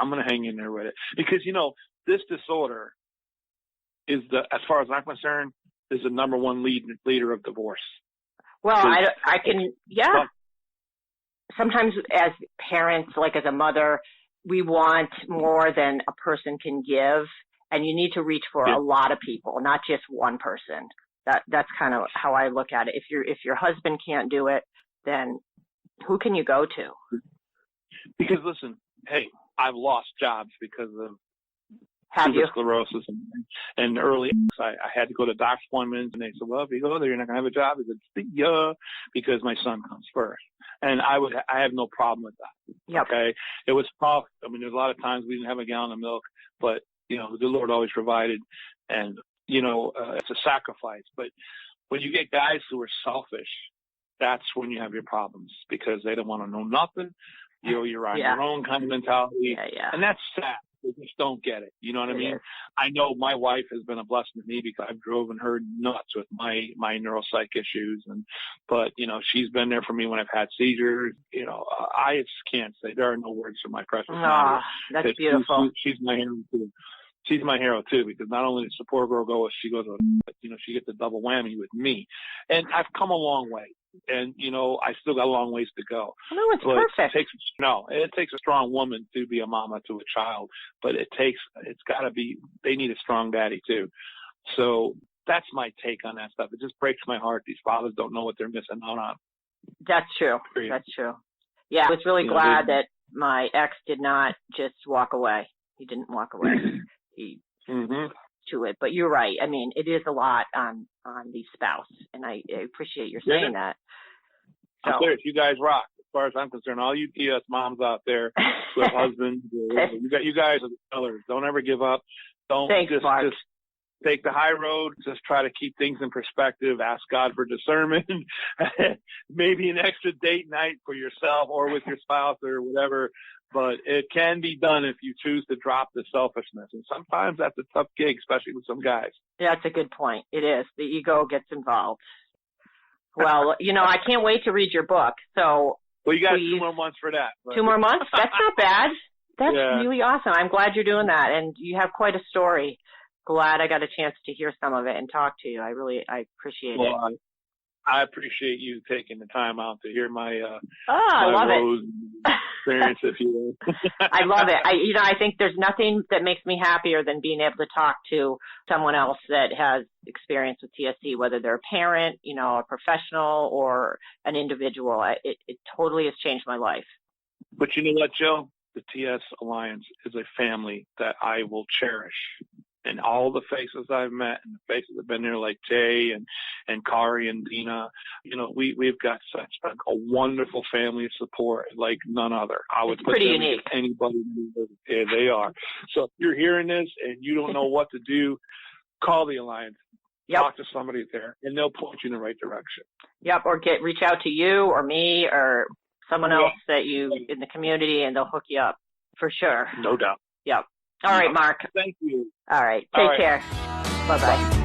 I'm going to hang in there with it. Because, this disorder is as far as I'm concerned, is the number one leader of divorce. Well, I can, yeah. Sometimes as parents, like as a mother, we want more than a person can give, and you need to reach for a lot of people, not just one person. That's kind of how I look at it. If your husband can't do it, then who can you go to? Because listen, hey, I've lost jobs because of sclerosis and early. I had to go to doctor's appointments, and they said, "Well, if you go there, you're not going to have a job." I said, "Yeah," because my son comes first, and I have no problem with that. Yep. Okay, it was tough. I mean, there's a lot of times we didn't have a gallon of milk, but the Lord always provided, and it's a sacrifice. But when you get guys who are selfish, that's when you have your problems, because they don't want to know nothing. You're on your own kind of mentality, and that's sad. They just don't get it. You know what I mean? I know my wife has been a blessing to me because I've driven her nuts with my neuropsych issues, but she's been there for me when I've had seizures. I just can't say, there are no words for my precious mother. That's beautiful. She's my hero too. She's my hero too, because not only does the poor girl go, she goes, but she gets a double whammy with me, and I've come a long way. And, I still got a long ways to go. No, it's perfect. It takes a strong woman to be a mama to a child, but it's got to be, they need a strong daddy too. So that's my take on that stuff. It just breaks my heart. These fathers don't know what they're missing out on. That's true. That's true. Yeah, I was really glad that my ex did not just walk away. He didn't walk away. He to it. But you're right. I mean, it is a lot on the spouse, and I appreciate your saying that. So, I'm serious. You guys rock. As far as I'm concerned, all you TS moms out there with husbands, you guys are the killers. Don't ever give up. Don't just take the high road. Just try to keep things in perspective. Ask God for discernment. Maybe an extra date night for yourself or with your spouse or whatever. But it can be done if you choose to drop the selfishness. And sometimes that's a tough gig, especially with some guys. Yeah, that's a good point. It is. The ego gets involved. Well, I can't wait to read your book. So, well, you got 2 more months for that. But. 2 more months? That's not bad. That's really awesome. I'm glad you're doing that. And you have quite a story. Glad I got a chance to hear some of it and talk to you. I appreciate it. I appreciate you taking the time out to hear my I love it. Experience, if you will. I love it. I think there's nothing that makes me happier than being able to talk to someone else that has experience with TSC, whether they're a parent, a professional, or an individual. It totally has changed my life. But you know what, Joe? The TS Alliance is a family that I will cherish. And all the faces I've met and the faces that have been there, like Jay and Kari and Dina, we've got such a wonderful family of support like none other. I would put them against anybody. Yeah, they are. So if you're hearing this and you don't know what to do, call the Alliance. Talk to somebody there, and they'll point you in the right direction. Yep, or reach out to you or me or someone else that you in the community, and they'll hook you up for sure. No doubt. Yep. All right, Mark. Thank you. All right. Take care. Bye-bye.